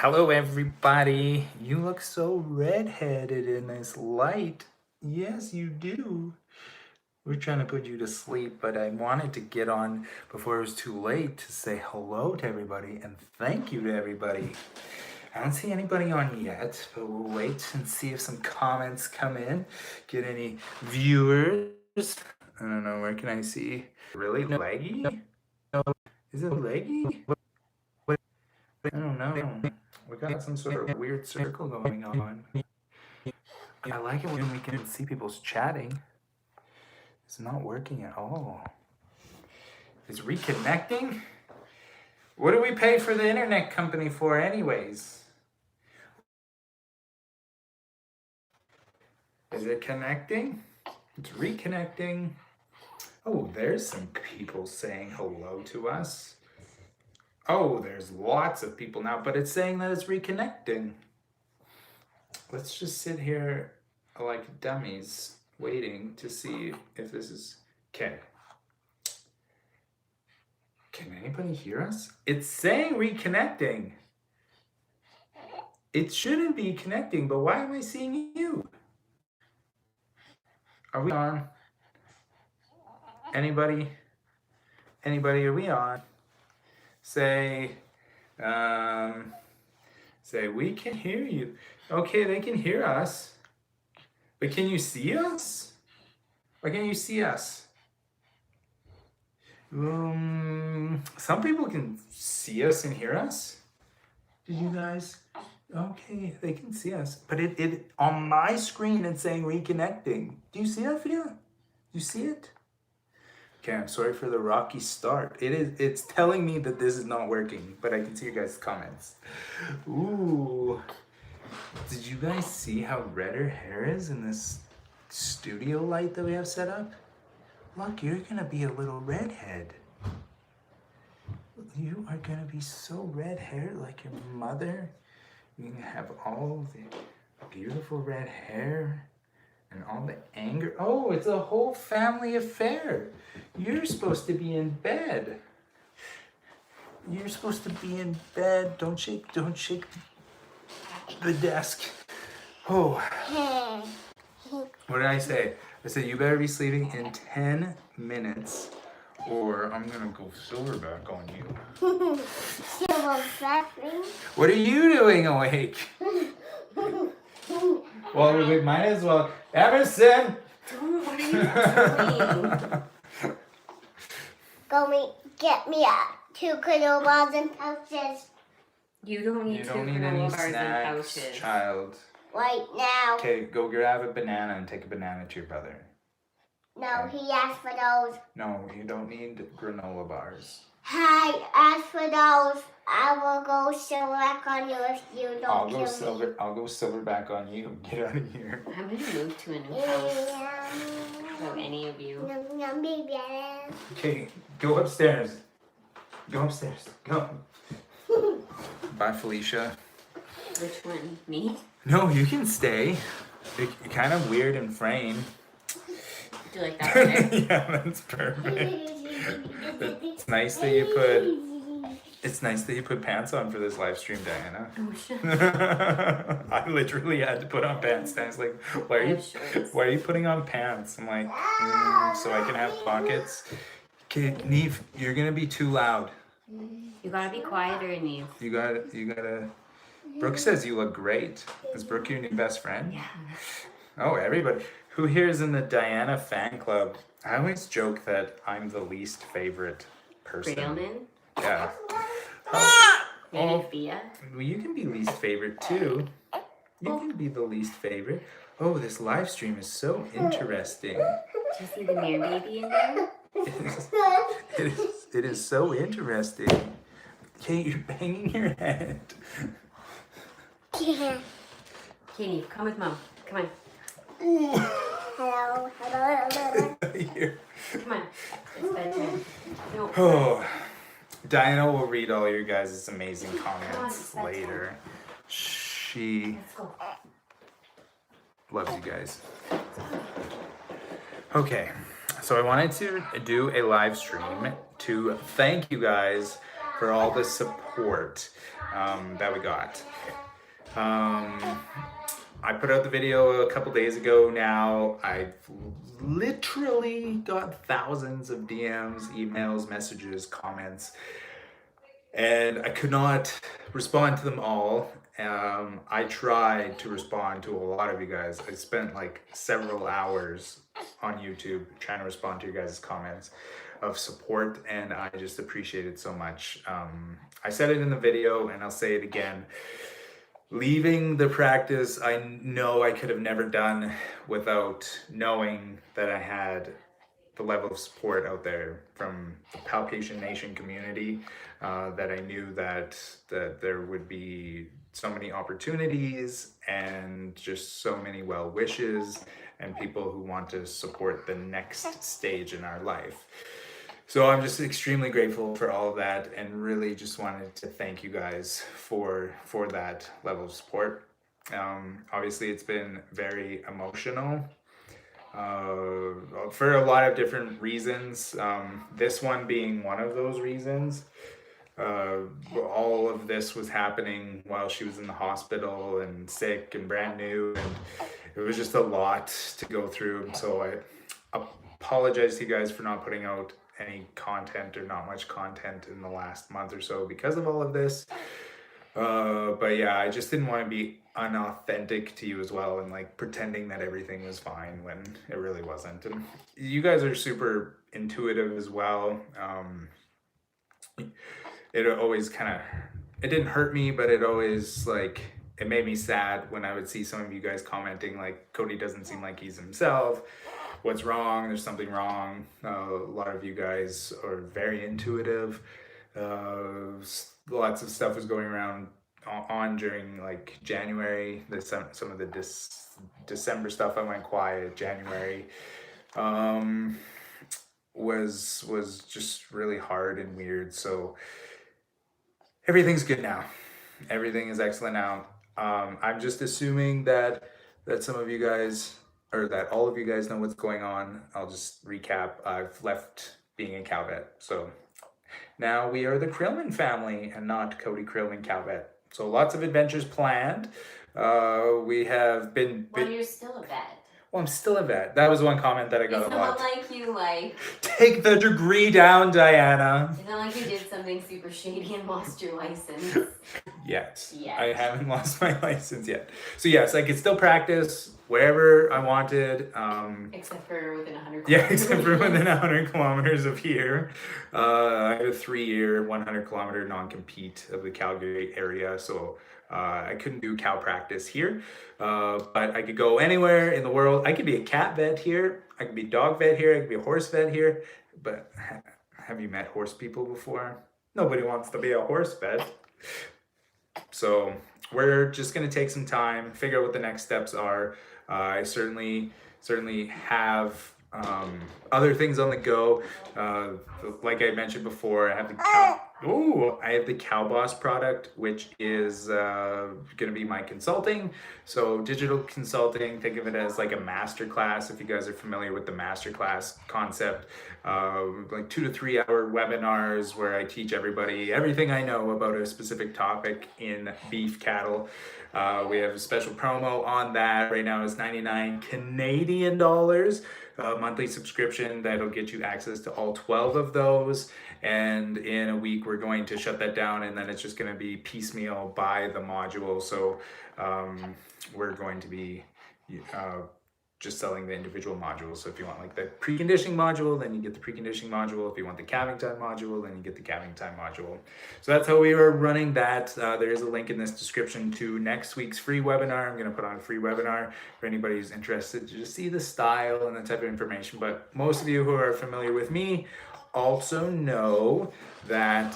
Hello, everybody. You look so redheaded in this light. Yes, you do. We're trying to put you to sleep, but I wanted to get on before it was too late to say hello to everybody and thank you to everybody. I don't see anybody on yet, but we'll wait and see if some comments come in. Get any viewers. I don't know, where can I see? Really laggy? Is it laggy? I don't know. We got some sort of weird circle going on. I like it when we can see people's chatting. It's not working at all. It's reconnecting? What do we pay for the internet company for anyways? Is it connecting? It's reconnecting. Oh, there's some people saying hello to us. Oh, there's lots of people now, but it's saying that it's reconnecting. Let's just sit here like dummies waiting to see if this is okay. Can anybody hear us? It's saying reconnecting. It shouldn't be connecting, but why am I seeing you? Are we on? Anybody? Anybody, are we on? Say we can hear you. Okay, they can hear us. But can you see us? Why can't you see us? Some people can see us and hear us. Did you guys? Okay, they can see us. But it on my screen it's saying reconnecting. Do you see that video? Do you see it? Okay, I'm sorry for the rocky start. It's telling me that this is not working, but I can see your guys' comments. Ooh. Did you guys see how red her hair is in this studio light that we have set up? Look, you're gonna be a little redhead. You are gonna be so red haired like your mother. You're gonna have all the beautiful red hair and all the anger. Oh, it's a whole family affair. You're supposed to be in bed. You're supposed to be in bed. Don't shake the desk. Oh. What did I say? I said you better be sleeping in 10 minutes or I'm gonna go silverback on you. Silverback? What are you doing awake? Well, we might as well. Emerson! What are you doing? Get me 2 granola bars and pouches. You don't need 2 granola bars and pouches. Child. Right now. Okay, go grab a banana and take a banana to your brother. No, Okay. he asked for those. No, you don't need granola bars. Hi, asked for those. I will go silverback on you if you don't kill me. I'll go silverback on you. Get out of here. I'm gonna move to a new house. So any of you. Okay, go upstairs. Go upstairs. Go. Bye, Felicia. Which one? Me? No, you can stay. You're kind of weird in frame. Do you like that better? Yeah, that's perfect. It's nice that you put pants on for this live stream, Diana. Oh shit. I literally had to put on pants. I was like, why are you putting on pants? I'm like, so I can have pockets. Okay, Neve, you're gonna be too loud. You gotta be quieter, Neve. You gotta. Brooke says you look great. Is Brooke your new best friend? Yeah. Oh, everybody. Who here is in the Diana fan club? I always joke that I'm the least favorite person. Creelman? Yeah. Maybe Fia? Well, you can be least favorite too. You can be the least favorite. Oh, this live stream is so interesting. Do you see the mirror baby in there? It is so interesting. Okay, you're banging your head. Yeah. Okay, Neve, come with Mom. Come on. Hello. Here. Come on. It's bedtime. No. Oh, Diana will read all your guys' amazing comments later. She loves you guys. Okay, so I wanted to do a live stream to thank you guys for all the support that we got. I put out the video a couple days ago now. I've literally got thousands of DMs, emails, messages, comments, and I could not respond to them all. I tried to respond to a lot of you guys. I spent like several hours on YouTube trying to respond to your guys' comments of support, and I just appreciate it so much. I said it in the video and I'll say it again. Leaving the practice, I know I could have never done without knowing that I had the level of support out there from the Palpation Nation community, that I knew that there would be so many opportunities and just so many well wishes and people who want to support the next stage in our life. So I'm just extremely grateful for all of that, and really just wanted to thank you guys for that level of support. Obviously, it's been very emotional for a lot of different reasons. This one being one of those reasons. All of this was happening while she was in the hospital and sick and brand new, and it was just a lot to go through. So I apologize to you guys for not putting out any content or not much content in the last month or so because of all of this. But yeah, I just didn't want to be unauthentic to you as well and like pretending that everything was fine when it really wasn't. And you guys are super intuitive as well. It always it didn't hurt me, but it always it made me sad when I would see some of you guys commenting like, Cody doesn't seem like he's himself. What's wrong? There's something wrong. A lot of you guys are very intuitive. Lots of stuff was going around on during like January. Some of the December stuff I went quiet. January was just really hard and weird. So everything's good now. Everything is excellent now. I'm just assuming that some of you guys, or that all of you guys, know what's going on. I'll just recap. I've left being a cow vet. So now we are the Creelman family and not Cody Creelman cow vet. So lots of adventures planned. We have been... Well, you're still a vet. Well, I'm still a vet. That was one comment that I got It's a lot. not like you Take the degree down, Diana. It's not like you did something super shady and lost your license. Yet. Yes. I haven't lost my license yet. So yes, I could still practice wherever I wanted. Except for within 100 kilometers. Yeah, except for within 100 kilometers of here. I have a 3-year, 100-kilometer non-compete of the Calgary area, so I couldn't do cow practice here. But I could go anywhere in the world. I could be a cat vet here. I could be a dog vet here. I could be a horse vet here. But have you met horse people before? Nobody wants to be a horse vet. So we're just going to take some time, figure out what the next steps are. I certainly have other things on the go. Like I mentioned before, I have the Cow Boss product, which is going to be my consulting. So digital consulting, think of it as like a masterclass. If you guys are familiar with the masterclass concept, like 2 to 3 hour webinars where I teach everybody everything I know about a specific topic in beef cattle. We have a special promo on that. Right now it's 99 Canadian dollars. Monthly subscription that'll get you access to all 12 of those, and in a week we're going to shut that down, and then it's just going to be piecemeal by the module. So we're going to be just selling the individual modules. So if you want like the preconditioning module, then you get the preconditioning module. If you want the calving time module, then you get the calving time module. So that's how we are running that. There is a link in this description to next week's free webinar. I'm going to put on a free webinar for anybody who's interested to just see the style and the type of information. But most of you who are familiar with me also know that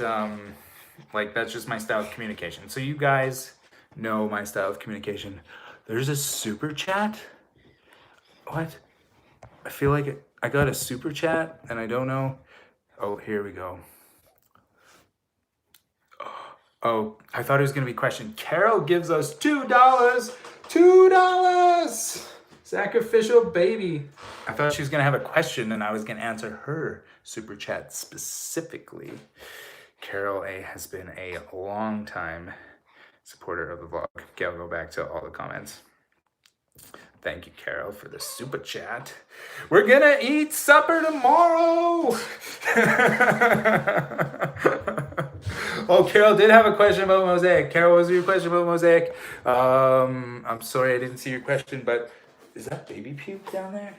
that's just my style of communication. So you guys know my style of communication. There's a super chat. What? I feel like I got a super chat and I don't know. Oh, here we go. Oh, I thought it was going to be a question. Carol gives us $2. $2! Sacrificial baby. I thought she was going to have a question and I was going to answer her super chat specifically. Carol A has been a long time supporter of the vlog. Okay, I'll go back to all the comments. Thank you, Carol, for the super chat. We're gonna eat supper tomorrow. Oh, Carol did have a question about Mosaic. Carol, what was your question about Mosaic? I'm sorry I didn't see your question, but is that baby puke down there?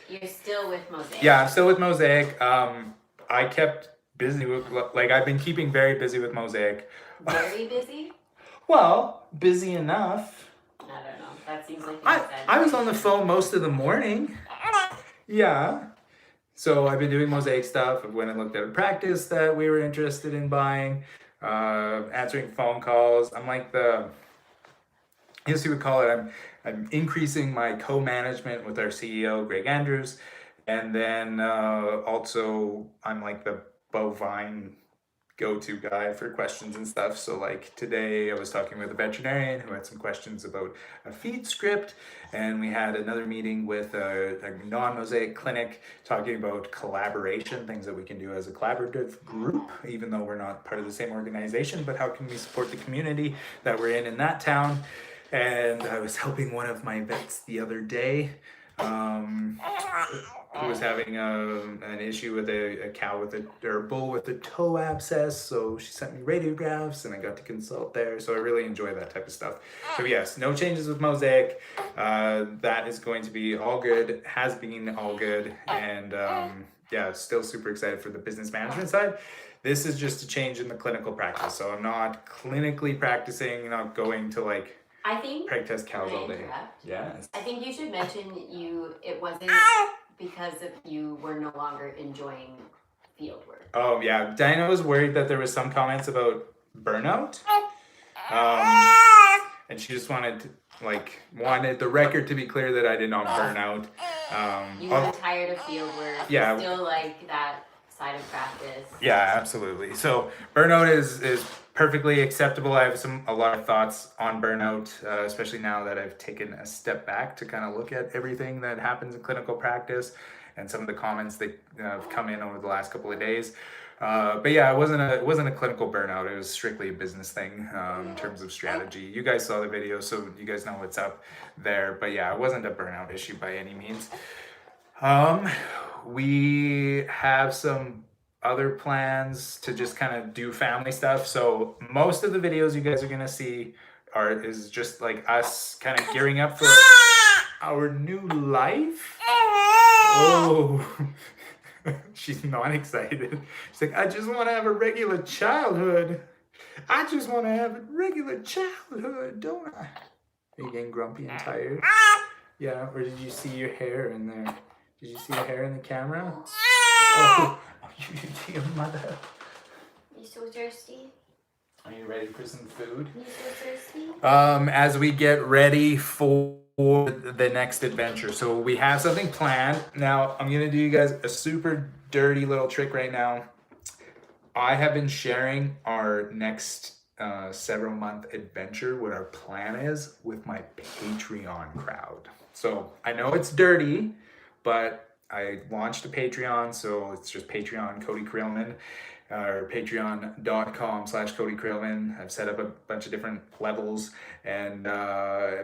You're still with Mosaic. Yeah, I'm still with Mosaic. I kept busy with, like, I've been keeping very busy with Mosaic. Very busy? Well, busy enough. I don't know. That seems like I was on the phone most of the morning. Yeah. So I've been doing Mosaic stuff. I went and looked at a practice that we were interested in buying, answering phone calls. I'm like I guess you would call it, I'm increasing my co-management with our CEO, Greg Andrews. And then also I'm like the bovine go-to guy for questions and stuff. So like today I was talking with a veterinarian who had some questions about a feed script, and we had another meeting with a non-Mosaic clinic talking about collaboration, things that we can do as a collaborative group, even though we're not part of the same organization, but how can we support the community that we're in that town. And I was helping one of my vets the other day who was having an issue with a cow or a bull with a toe abscess. So she sent me radiographs and I got to consult there. So I really enjoy that type of stuff. So yes, no changes with Mosaic. That is going to be all good, has been all good. And yeah, still super excited for the business management side. This is just a change in the clinical practice. So I'm not clinically practicing, not going to like I think preg test cows all day. Yes. I think you should mention it wasn't because of you were no longer enjoying field work. Oh yeah, Dinah was worried that there was some comments about burnout, and she just wanted the record to be clear that I did not burn out. You were tired of field work. Yeah. You still like that side of practice. Yeah, absolutely. So burnout is perfectly acceptable. I have a lot of thoughts on burnout, especially now that I've taken a step back to kind of look at everything that happens in clinical practice and some of the comments that have come in over the last couple of days. But yeah, it wasn't a clinical burnout. It was strictly a business thing in terms of strategy. You guys saw the video, so you guys know what's up there. But yeah, it wasn't a burnout issue by any means. We have some other plans to just kind of do family stuff. So most of the videos you guys are gonna see is just like us kind of gearing up for our new life. Oh, she's not excited. She's like, I just want to have a regular childhood. I just want to have a regular childhood, don't I? Are you getting grumpy and tired? Yeah, or did you see your hair in there? Did you see your hair in the camera? Oh, you see your mother. You so thirsty? Are you ready for some food? You so thirsty? As we get ready for the next adventure. So we have something planned. Now, I'm gonna do you guys a super dirty little trick right now. I have been sharing our next several month adventure, what our plan is, with my Patreon crowd. So I know it's dirty, but I launched a Patreon, so it's just Patreon Cody Creelman, or patreon.com/Cody Creelman. I've set up a bunch of different levels, and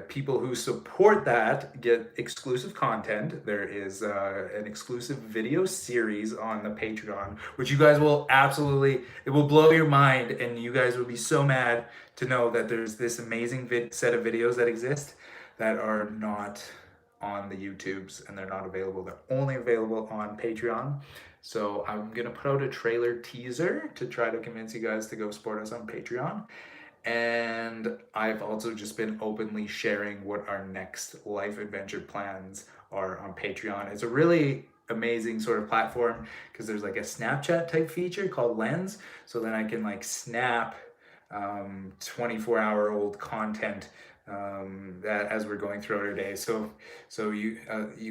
people who support that get exclusive content. There is an exclusive video series on the Patreon, which you guys will it will blow your mind, and you guys will be so mad to know that there's this amazing set of videos that exist that are not on the YouTubes, and they're not available. They're only available on Patreon. So I'm gonna put out a trailer teaser to try to convince you guys to go support us on Patreon. And I've also just been openly sharing what our next life adventure plans are on Patreon. It's a really amazing sort of platform because there's like a Snapchat type feature called Lens. So then I can like snap 24-hour-old content that as we're going throughout our day. So you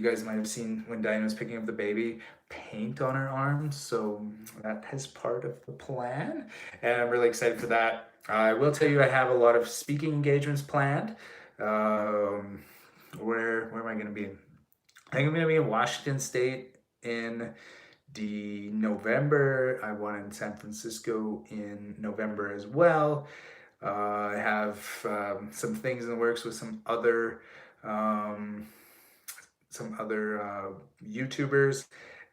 guys might have seen when Dinah was picking up the baby, paint on her arms. So that is part of the plan, and I'm really excited for that. I will tell you, I have a lot of speaking engagements planned. Where am I going to be? I think I'm going to be in Washington State in November. I one in San Francisco in November as well. I have some things in the works with um, some other YouTubers,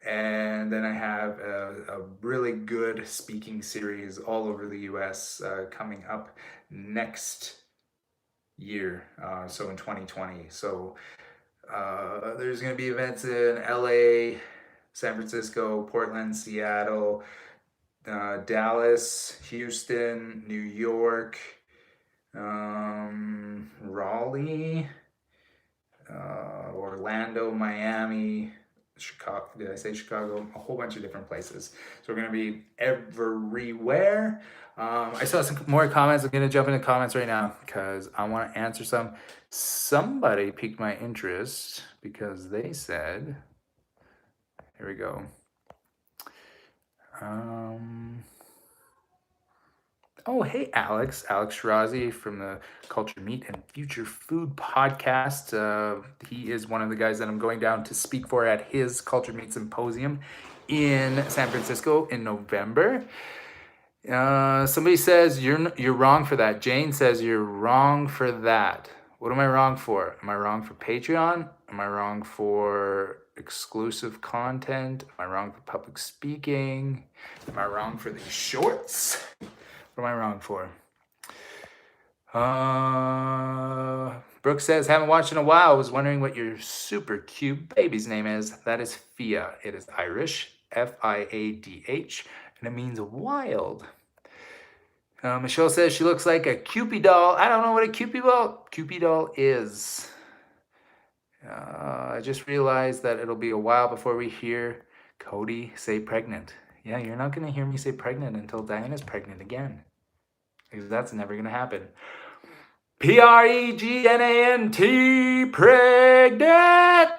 and then I have a really good speaking series all over the U.S. Coming up next year, so in 2020. So there's going to be events in LA, San Francisco, Portland, Seattle, Dallas, Houston, New York, Raleigh, Orlando, Miami, Chicago. Did I say Chicago? A whole bunch of different places. So we're going to be everywhere. I saw some more comments. I'm going to jump into comments right now because I want to answer some. Somebody piqued my interest because they said, here we go. Oh, hey, Alex Shirazi from the Culture Meat and Future Food podcast. He is one of the guys that I'm going down to speak for at his Culture Meat Symposium in San Francisco in November. Somebody says you're wrong for that. Jane says you're wrong for that. What am I wrong for? Am I wrong for Patreon? Am I wrong for exclusive content? Am I wrong for public speaking? Am I wrong for these shorts? What am I wrong for? Brooke says, haven't watched in a while. I was wondering what your super cute baby's name is. That is Fia. It is Irish, Fiadh, and it means wild. Michelle says she looks like a Cupid doll. I don't know what a Cupid doll is. I just realized that it'll be a while before we hear Cody say pregnant. Yeah, you're not going to hear me say pregnant until Diana's pregnant again. Because that's never going to happen. Pregnant. Pregnant.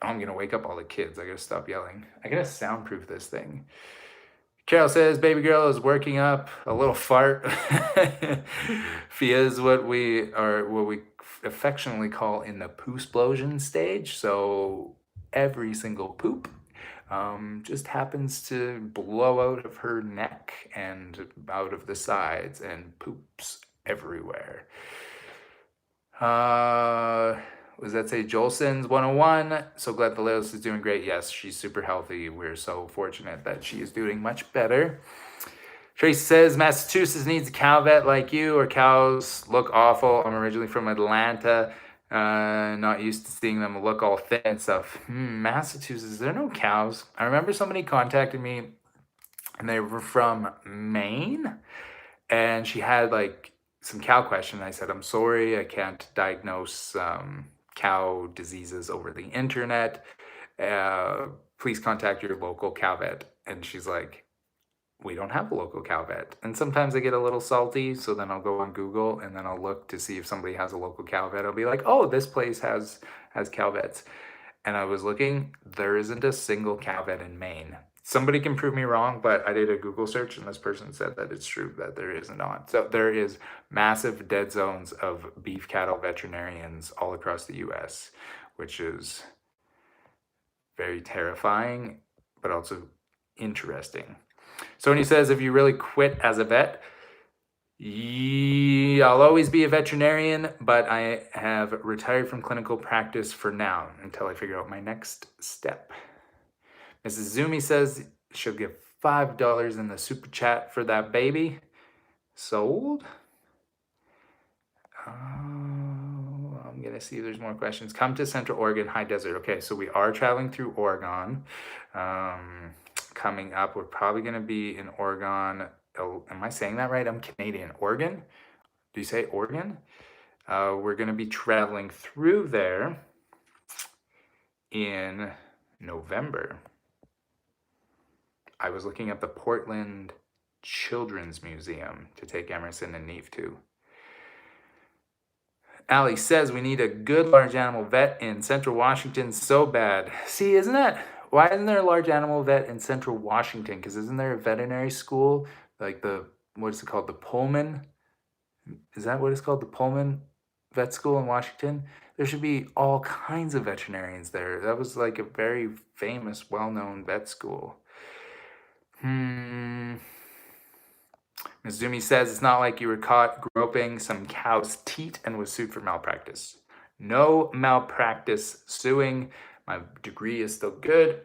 I'm going to wake up all the kids. I got to stop yelling. I got to soundproof this thing. Carol says, baby girl is working up a little fart. Fia is what we affectionately call in the poo-splosion stage. So every single poop just happens to blow out of her neck and out of the sides and poops everywhere. Was that say Jolson's 101? So glad the littlest is doing great. Yes, she's super healthy. We're so fortunate that she is doing much better. Tracy says Massachusetts needs a cow vet like you, or cows look awful. I'm originally from Atlanta. Not used to seeing them look all thin and stuff. Massachusetts, there are no cows. I remember somebody contacted me and they were from Maine, and she had like some cow question. I said, I'm sorry, I can't diagnose cow diseases over the internet. Please contact your local cow vet. And she's like, we don't have a local cow vet. And sometimes I get a little salty, so then I'll go on Google and then I'll look to see if somebody has a local cow vet. I'll be like, oh, this place has cow vets. And I was looking, there isn't a single cow vet in Maine. Somebody can prove me wrong, but I did a Google search and this person said that it's true, that there is not. So there is massive dead zones of beef cattle veterinarians all across the US, which is very terrifying, but also interesting. So when he says, if you really quit as a vet, I'll always be a veterinarian, but I have retired from clinical practice for now until I figure out my next step. Mrs. Zumi says she'll give $5 in the super chat for that baby. Sold. I'm going to see if there's more questions. Come to Central Oregon, high desert. Okay, so we are traveling through Oregon. Coming up, we're probably going to be in Oregon. Oh, am I saying that right? I'm Canadian. Oregon? Do you say Oregon? We're going to be traveling through there in November. I was looking at the Portland Children's Museum to take Emerson and Neve to. Allie says we need a good large animal vet in Central Washington so bad. See, why isn't there a large animal vet in Central Washington? Because isn't there a veterinary school, like what's it called? The Pullman? Is that what it's called? The Pullman vet school in Washington, there should be all kinds of veterinarians there. That was like a very famous, well-known vet school. Mizumi says it's not like you were caught groping some cow's teat and was sued for malpractice. No malpractice suing. My degree is still good.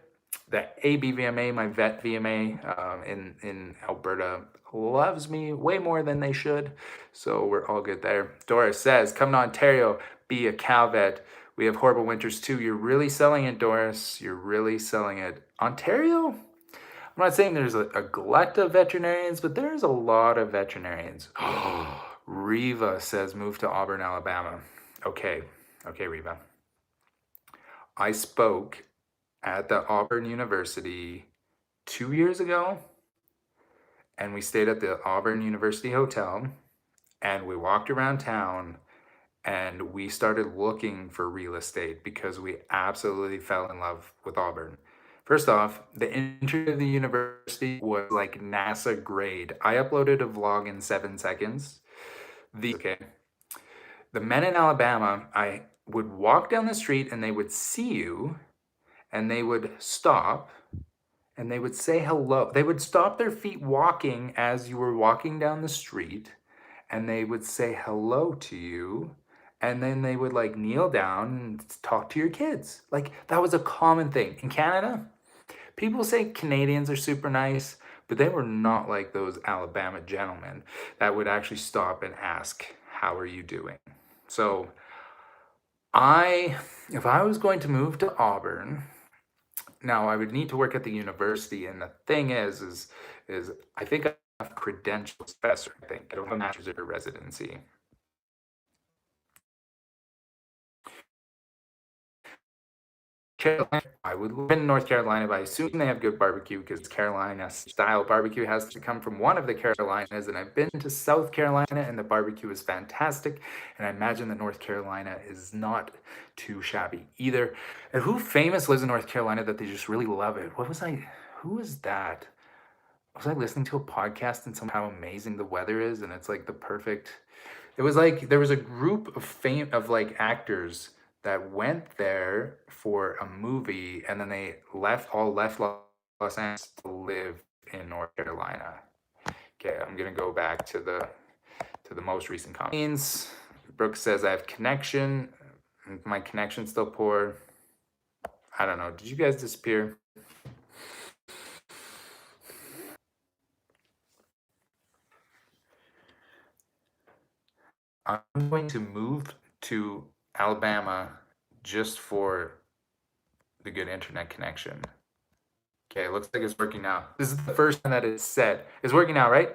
The ABVMA, my vet VMA in Alberta, loves me way more than they should. So we're all good there. Doris says, come to Ontario, be a cow vet. We have horrible winters too. You're really selling it, Doris. You're really selling it. Ontario? I'm not saying there's a glut of veterinarians, but there's a lot of veterinarians. Riva says move to Auburn, Alabama. Okay, Riva. I spoke at the Auburn University 2 years ago, and we stayed at the Auburn University Hotel, and we walked around town, and we started looking for real estate because we absolutely fell in love with Auburn. First off, the intro of the university was like NASA grade. I uploaded a vlog in 7 seconds. The men in Alabama, I would walk down the street and they would see you and they would stop and they would say hello. They would stop their feet walking as you were walking down the street and they would say hello to you. And then they would like kneel down and talk to your kids. Like that was a common thing. In Canada, people say Canadians are super nice, but they were not like those Alabama gentlemen that would actually stop and ask, how are you doing? So if I was going to move to Auburn, now I would need to work at the university. And the thing is I think I have credentials, professor, I think. I don't have a master's or residency. Carolina, I would live in North Carolina, but I assume they have good barbecue because Carolina style barbecue has to come from one of the Carolinas. And I've been to South Carolina and the barbecue is fantastic. And I imagine that North Carolina is not too shabby either. And who famous lives in North Carolina that they just really love it? Who is that? Was I listening to a podcast and somehow amazing the weather is? And it's like the perfect, it was like there was a group of like actors that went there for a movie and then they left Los Angeles to live in North Carolina. Okay, I'm gonna go back to the most recent comments. Brooke says I have connection. My connection's still poor. I don't know. Did you guys disappear? I'm going to move to Alabama just for the good internet connection. Okay, it looks like it's working now. This is the first time that it's set. It's working now, right?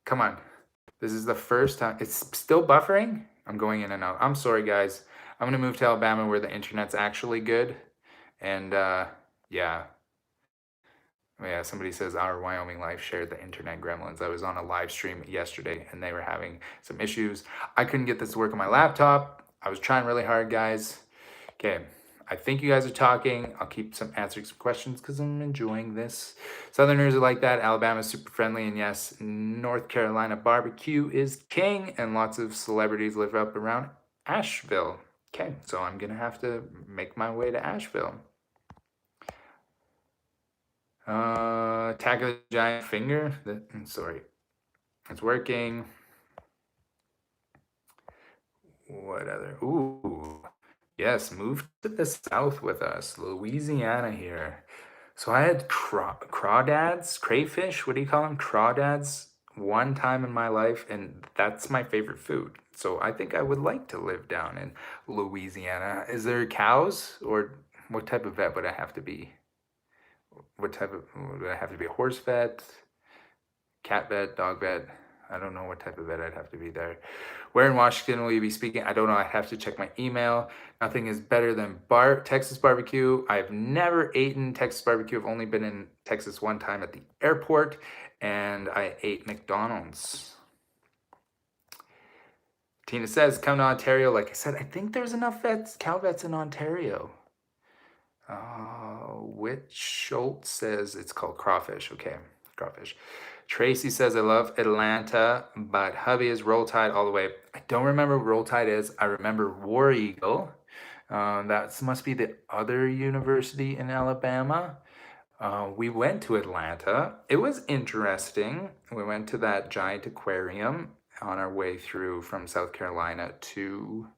Come on. This is the first time. It's still buffering? I'm going in and out. I'm sorry, guys. I'm going to move to Alabama where the internet's actually good. And yeah. Yeah, somebody says our Wyoming life shared the internet gremlins. I was on a live stream yesterday and they were having some issues. I couldn't get this to work on my laptop. I was trying really hard, guys. Okay, I think you guys are talking. I'll keep answering some questions because I'm enjoying this. Southerners are like that. Alabama's super friendly. And yes, North Carolina barbecue is king. And lots of celebrities live up around Asheville. Okay, so I'm going to have to make my way to Asheville. Attack of the Giant Finger. Sorry. It's working. What other? Ooh. Yes, move to the south with us. Louisiana here. So I had crawdads, crayfish, what do you call them? Crawdads one time in my life, and that's my favorite food. So I think I would like to live down in Louisiana. Is there cows, or what type of vet would I have to be? Would I have to be a horse vet, cat vet, dog vet? I don't know what type of vet I'd have to be there. Where in Washington will you be speaking? I don't know. I'd have to check my email. Nothing is better than Texas barbecue. I've never eaten Texas barbecue. I've only been in Texas one time at the airport, and I ate McDonald's. Tina says, come to Ontario. Like I said, I think there's enough cow vets in Ontario. Whit Schultz says it's called crawfish. Okay, crawfish. Tracy says, I love Atlanta, but hubby is Roll Tide all the way. I don't remember what Roll Tide is. I remember War Eagle. That must be the other university in Alabama. We went to Atlanta. It was interesting. We went to that giant aquarium on our way through from South Carolina to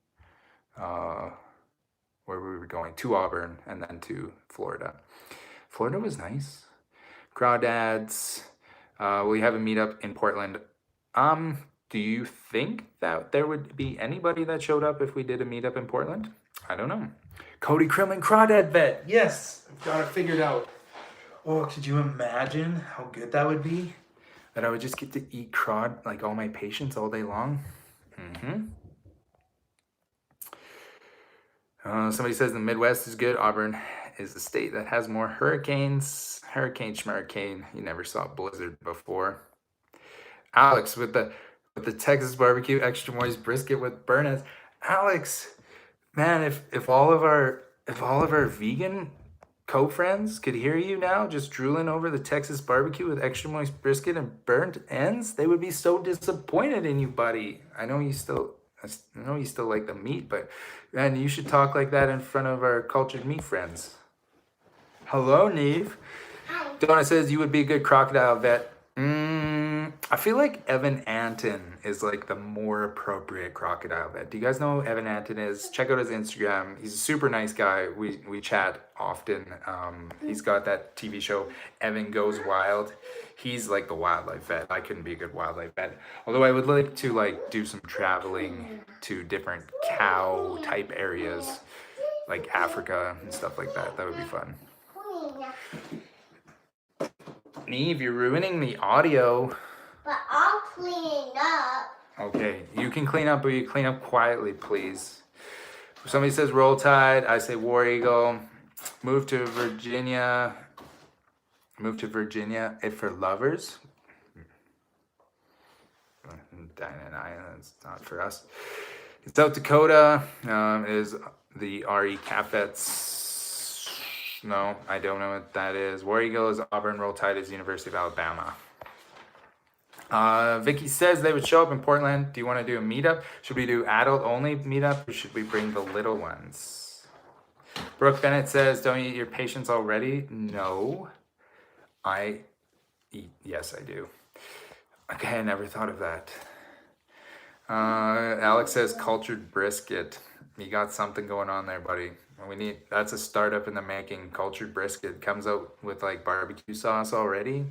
where we were going, to Auburn and then to Florida. Florida was nice. Crawdads. We have a meetup in Portland. Do you think that there would be anybody that showed up if we did a meetup in Portland? I don't know. Cody Creelman, Crawdad Vet. Yes, I've got it figured out. Oh, could you imagine how good that would be? That I would just get to eat crawd like all my patients all day long. Somebody says the Midwest is good. Auburn is the state that has more hurricanes. Hurricane schmurricane. You never saw a blizzard before. Alex with the Texas barbecue extra moist brisket with burnouts. Alex, man, if all of our vegan co-friends could hear you now just drooling over the Texas barbecue with extra moist brisket and burnt ends, they would be so disappointed in you, buddy. I know you still like the meat, but man, you should talk like that in front of our cultured meat friends. Hello, Neve. Hi. Donna says you would be a good crocodile vet. I feel like Evan Anton is like the more appropriate crocodile vet. Do you guys know who Evan Anton is? Check out his Instagram. He's a super nice guy. We chat often. He's got that TV show, Evan Goes Wild. He's like the wildlife vet. I couldn't be a good wildlife vet. Although I would like to like do some traveling to different cow type areas like Africa and stuff like that. That would be fun. Neve, you're ruining the audio. But I'll clean up. Okay, you can clean up, but you clean up quietly, please. Somebody says Roll Tide. I say War Eagle. Move to Virginia. If for lovers. Diana and I, that's not for us. South Dakota is the RE Cafets. No, I don't know what that is. War Eagle is Auburn. Roll Tide is University of Alabama. Vicky says they would show up in Portland. Do you want to do a meetup? Should we do adult only meetup or should we bring the little ones? Brooke Bennett says, don't you eat your patients already? No. I eat. Yes, I do. Okay, I never thought of that. Alex says cultured brisket. You got something going on there, buddy. That's a startup in the making. Cultured brisket comes out with like barbecue sauce already.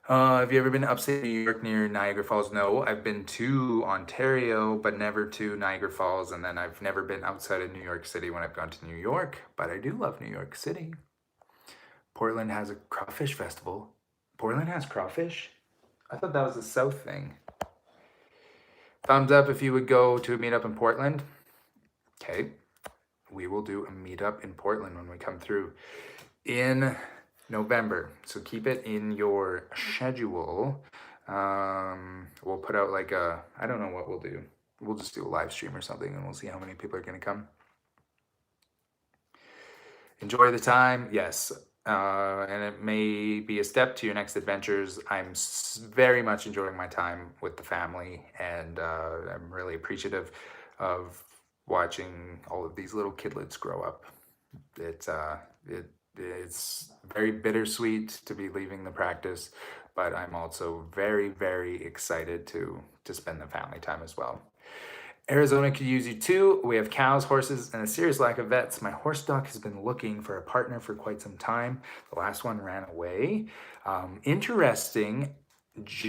Have you ever been to upstate New York near Niagara Falls? No, I've been to Ontario, but never to Niagara Falls. And then I've never been outside of New York City when I've gone to New York, but I do love New York City. Portland has a crawfish festival. Portland has crawfish? I thought that was a South thing. Thumbs up if you would go to a meetup in Portland. Okay, we will do a meetup in Portland when we come through in November. So keep it in your schedule. We'll put out like I don't know what we'll do. We'll just do a live stream or something and we'll see how many people are going to come. Enjoy the time. Yes. And it may be a step to your next adventures. I'm very much enjoying my time with the family, and I'm really appreciative of watching all of these little kidlets grow up. It's very bittersweet to be leaving the practice, but I'm also very, very excited to spend the family time as well. Arizona could use you too. We have cows, horses, and a serious lack of vets. My horse doc has been looking for a partner for quite some time. The last one ran away. Interesting. Is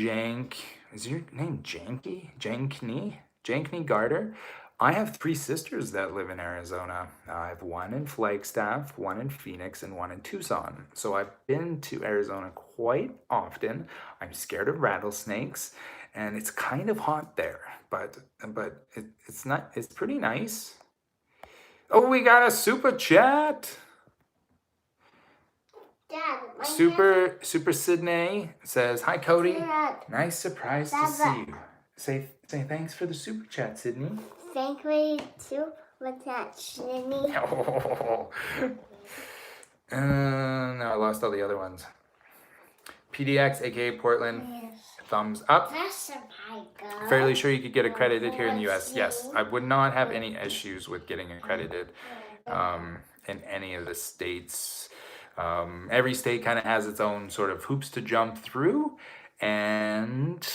your name Janky? Jankney Garter. I have 3 sisters that live in Arizona. I have one in Flagstaff, one in Phoenix, and one in Tucson. So I've been to Arizona quite often. I'm scared of rattlesnakes, and it's kind of hot there, but it's pretty nice. Oh, we got a super chat. Dad, Super Sydney says, "Hi Cody. Dad. Nice surprise to see you." Say thanks for the super chat, Sydney. Thank you too with that, Sydney. No, I lost all the other ones. PDX, aka Portland, Yes. thumbs up. That's a tiger. Fairly sure you could get accredited here in the US. Yes, I would not have any issues with getting accredited in any of the states. Every state kind of has its own sort of hoops to jump through, and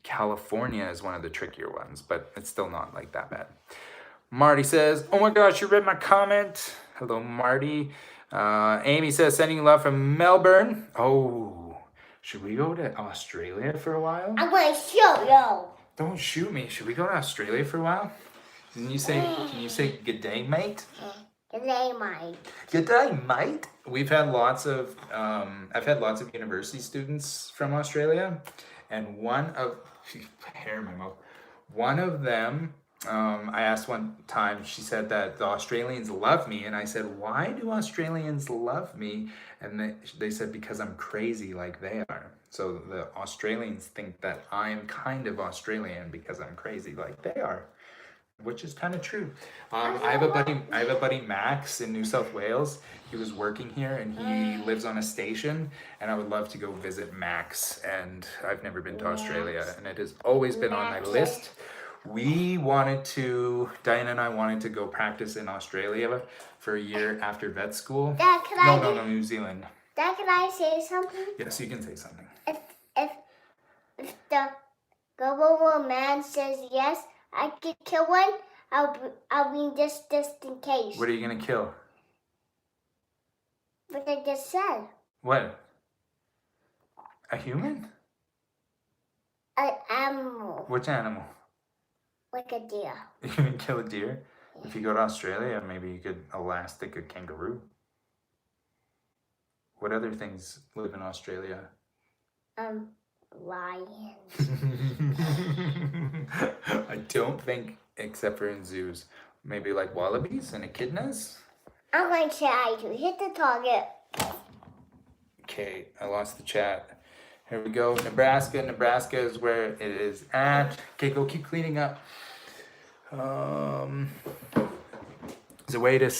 California is one of the trickier ones, but it's still not like that bad. Marty says, oh my gosh, you read my comment. Hello, Marty. Amy says, sending love from Melbourne. Oh, should we go to Australia for a while? I'm going to show you. Don't shoot me. Should we go to Australia for a while? Can you say good day, mate? Good day, Mike. Good day, mate. We've had lots of, I've had lots of university students from Australia, and hair in my mouth. One of them, I asked one time, she said that the Australians love me, and I said, why do Australians love me? And they said, because I'm crazy like they are. So the Australians think that I'm kind of Australian because I'm crazy like they are, which is kind of true. I have a buddy Max in New South Wales. He was working here and he lives on a station, and I would love to go visit Max, and I've never been to Australia, and it has always been on my list. Diana and I wanted to go practice in Australia for a year after vet school. Dad, No, New Zealand. Dad, can I say something? Yes, you can say something. If the government man says yes, I could kill one. I'll be just in case. What are you gonna kill? What I just said. What? A human? An animal, Which animal? like a deer. You gonna kill a deer? If you go to Australia, maybe you could elastic a kangaroo. What other things live in Australia? Lions. I don't think, except for in zoos, maybe like wallabies and echidnas. I'm going to try to hit the target. Okay, I lost the chat. Here we go. Nebraska. Nebraska is where it is at. Okay, go keep cleaning up. There's a way to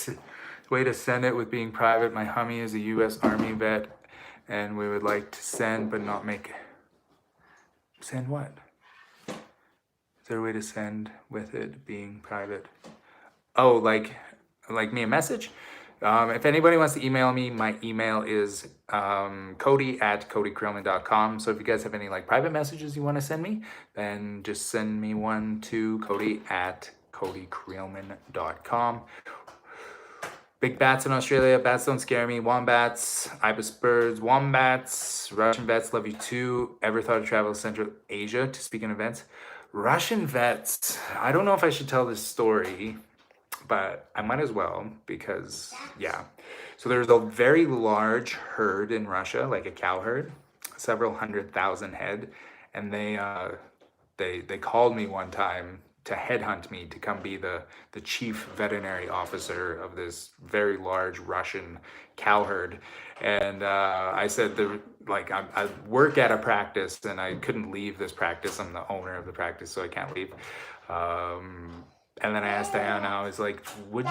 send it with being private. My Hummy is a U.S. Army vet, and we would like to send, but not make. Send what? Is there a way to send with it being private? Oh, like me a message? If anybody wants to email me, my email is Cody@CodyCreelman.com. So if you guys have any like private messages you want to send me, then just send me one to Cody@CodyCreelman.com. Big bats in Australia. Bats don't scare me. Wombats, ibis birds, wombats. Russian vets love you too. Ever thought of travel to Central Asia to speak in events? Russian vets. I don't know if I should tell this story, but I might as well because, yeah. So there's a very large herd in Russia, like a cow herd, several 100,000 head, and they called me one time to headhunt me to come be the chief veterinary officer of this very large Russian cow herd. And I said, I work at a practice and I couldn't leave this practice. I'm the owner of the practice, so I can't leave. And then I asked Diana, I was like, would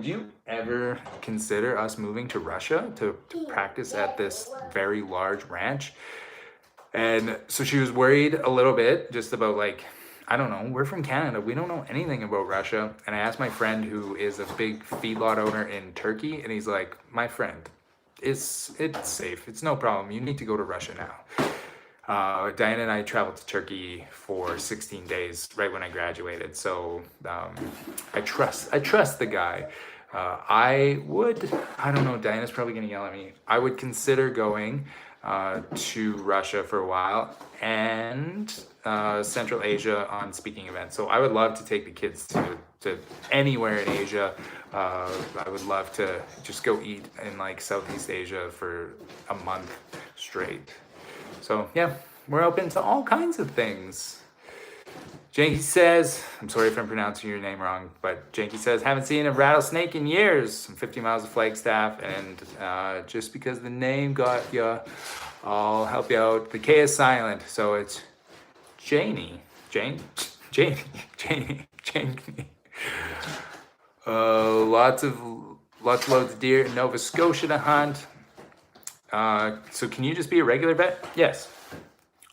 you ever consider us moving to Russia to practice at this very large ranch? And so she was worried a little bit just about like, I don't know, we're from Canada. We don't know anything about Russia. And I asked my friend who is a big feedlot owner in Turkey, and he's like, my friend, it's safe. It's no problem. You need to go to Russia now. Diana and I traveled to Turkey for 16 days right when I graduated. So I trust the guy. I don't know, Diana's probably gonna yell at me. I would consider going to Russia for a while and Central Asia on speaking events. So I would love to take the kids to anywhere in Asia. I would love to just go eat in like Southeast Asia for a month straight. So yeah, we're open to all kinds of things. Janky says, I'm sorry if I'm pronouncing your name wrong, but Janky says, haven't seen a rattlesnake in years. I'm 50 miles of Flagstaff, and just because the name got you, I'll help you out. The K is silent, so it's Janie. Janie. Lots lots of deer in Nova Scotia to hunt. So can you just be a regular vet? Yes.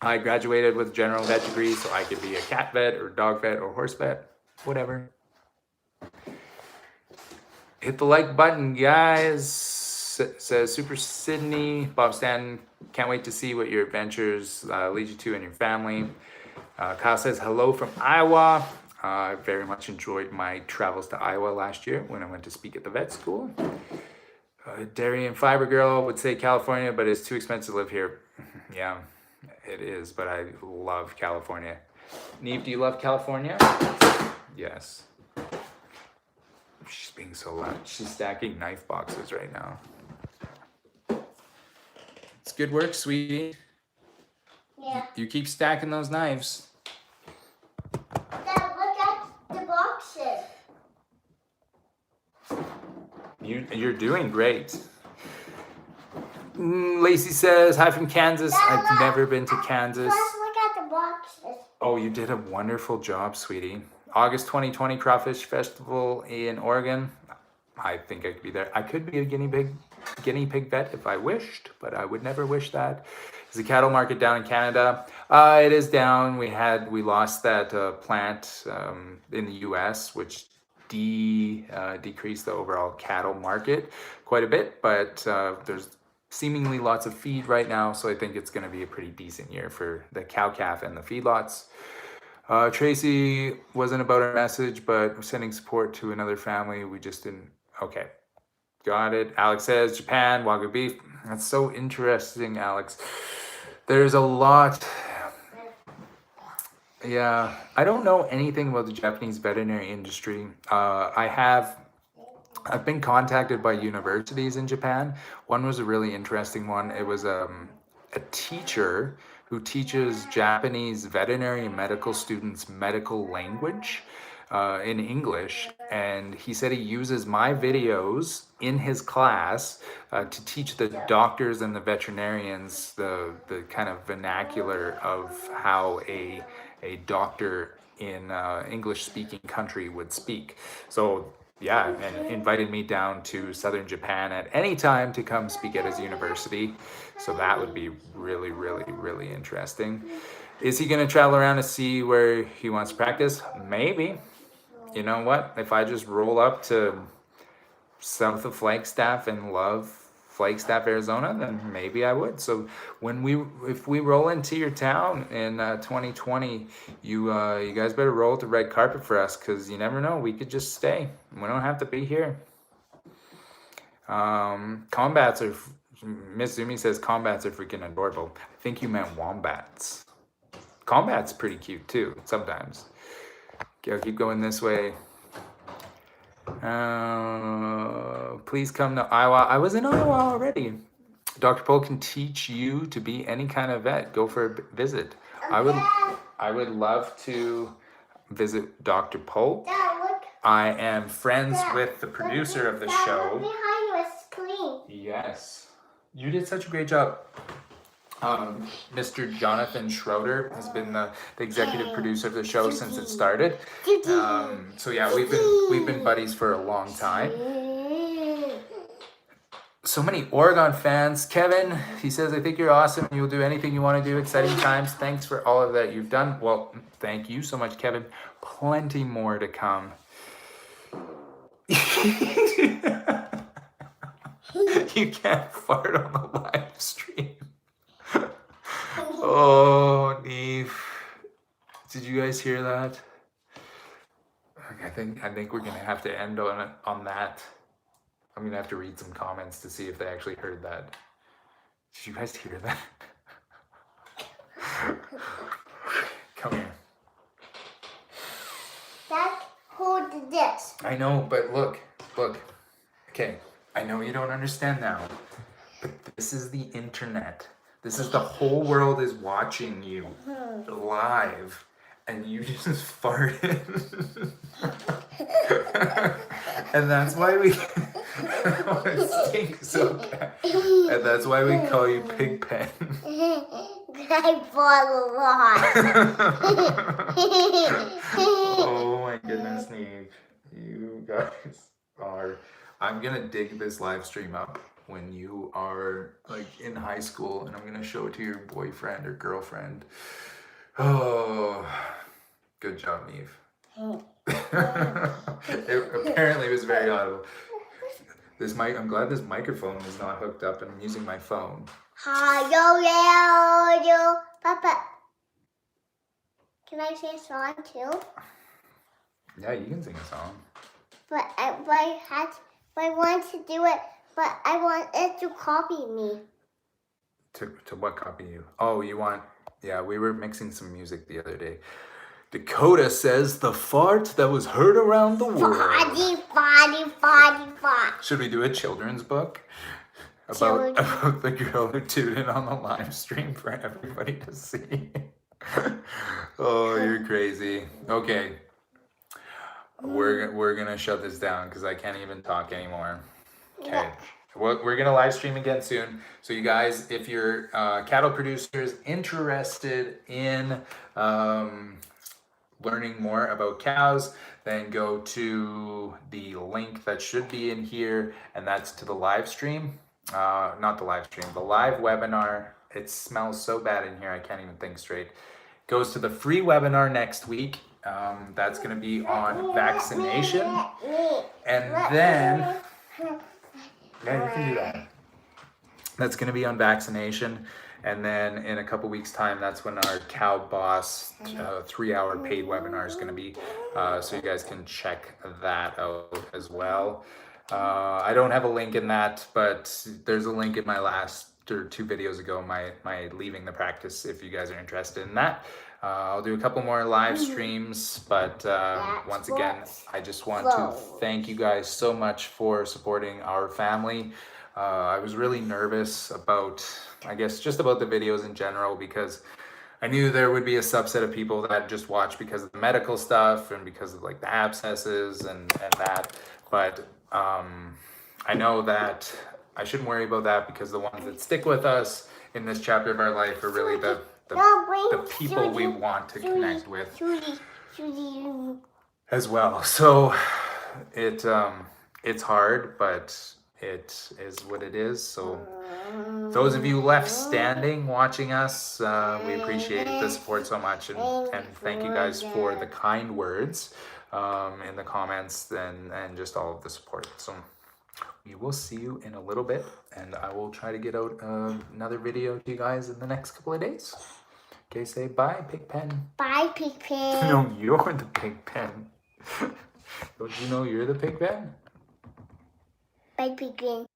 I graduated with a general vet degree, so I could be a cat vet or dog vet or horse vet, whatever. Hit the like button, guys. Says Super Sydney. Bob Stanton, can't wait to see what your adventures lead you to and your family. Kyle says hello from Iowa. I very much enjoyed my travels to Iowa last year when I went to speak at the vet school. Dairy and Fiber Girl would say California, but it's too expensive to live here. Yeah, it is, but I love California. Neve, do you love California? Yes. She's being so loud. She's stacking knife boxes right now. It's good work, sweetie. Yeah. You keep stacking those knives. Dad, look at the boxes. You're doing great. Lacey says, hi from Kansas. Dad, I've never been to Kansas. Let's look at the boxes. Oh, you did a wonderful job, sweetie. August 2020 Crawfish Festival in Oregon. I think I could be there. I could be a guinea pig vet if I wished, but I would never wish that. Is the cattle market down in Canada? It is down. We lost that plant in the U.S., which decreased the overall cattle market quite a bit, but there's seemingly lots of feed right now, so I think it's going to be a pretty decent year for the cow-calf and the feedlots. Tracy wasn't about our message, but we're sending support to another family. We just didn't. Okay, got it. Alex says Japan, Wagyu beef. That's so interesting, Alex. There's a lot. Yeah, I don't know anything about the Japanese veterinary industry. I've been contacted by universities in Japan. One was a really interesting one. It was a teacher who teaches Japanese veterinary and medical students medical language in English. And he said he uses my videos in his class to teach the doctors and the veterinarians the kind of vernacular of how a doctor in English-speaking country would speak. So yeah, and invited me down to southern Japan at any time to come speak at his university. So that would be really, really, really interesting. Is he going to travel around to see where he wants to practice? Maybe. You know what? If I just roll up to south of Flagstaff and love Flagstaff, Arizona, then maybe I would. So if we roll into your town in 2020, you guys better roll the red carpet for us, because you never know. We could just stay. We don't have to be here. Combats are. Miss Zumi says combats are freaking adorable. I think you meant wombats. Combat's pretty cute too sometimes. Okay, I'll keep going this way. Please come to Iowa. I was in Iowa already. Dr. Pohl can teach you to be any kind of vet. Go for a visit. I would love to visit Dr. Pohl. Dad, look. I am friends with the producer of the Dad, show. Look behind you, it's clean. Yes. You did such a great job. Mr. Jonathan Schroeder has been the executive producer of the show since it started. So yeah, we've been buddies for a long time. So many Oregon fans. Kevin, he says, I think you're awesome. You'll do anything you want to do. Exciting times. Thanks for all of that you've done. Well, thank you so much, Kevin. Plenty more to come. You can't fart on the live stream. Oh, Neve. Did you guys hear that? I think we're gonna have to end on that. I'm gonna have to read some comments to see if they actually heard that. Did you guys hear that? Come here. Dad, hold this. I know, but look. Okay, I know you don't understand now, but this is the internet. This is the whole world is watching you live, and you just farted. And that's why it stinks so bad. And that's why we call you Pigpen. I fought a lot. Oh my goodness, Neve. You guys are... I'm gonna dig this live stream up when you are like in high school, and I'm gonna show it to your boyfriend or girlfriend. Oh, good job, Neve. It apparently was very audible. This mic, I'm glad this microphone is not hooked up, and I'm using my phone. Yo, Papa. Can I sing a song too? Yeah, you can sing a song. But I want to do it, but I want it to copy me. To what copy you? Oh, you want? Yeah, we were mixing some music the other day. Dakota says the fart that was heard around the world. Body. Should we do a children's book about the girl who tooted on the live stream for everybody to see? Oh, you're crazy. Okay, we're gonna shut this down because I can't even talk anymore. Okay. We're gonna live stream again soon. So you guys, if you're cattle producers interested in learning more about cows, then go to the link that should be in here, and that's to the live stream. Not the live stream, the live webinar. It smells so bad in here, I can't even think straight. Goes to the free webinar next week. That's gonna be on vaccination. And then, yeah, you can do that. That's gonna be on vaccination. And then in a couple weeks time, that's when our Cow Boss 3-hour paid webinar is gonna be. So you guys can check that out as well. I don't have a link in that, but there's a link in my last or 2 videos ago, my leaving the practice, if you guys are interested in that. I'll do a couple more live streams, but once again, I just want to thank you guys so much for supporting our family. I was really nervous about, I guess, just about the videos in general, because I knew there would be a subset of people that just watch because of the medical stuff and because of like the abscesses and that. But I know that I shouldn't worry about that, because the ones that stick with us in this chapter of our life are really the people we want to connect with as well. So it's hard, but it is what it is. So those of you left standing watching us, we appreciate the support so much, and thank you guys for the kind words in the comments and just all of the support. So we will see you in a little bit, and I will try to get out another video to you guys in the next couple of days. Okay, say bye, Pigpen. Bye, Pigpen. No, you're the Pigpen. Don't you know you're the Pigpen? Bye, Pigpen.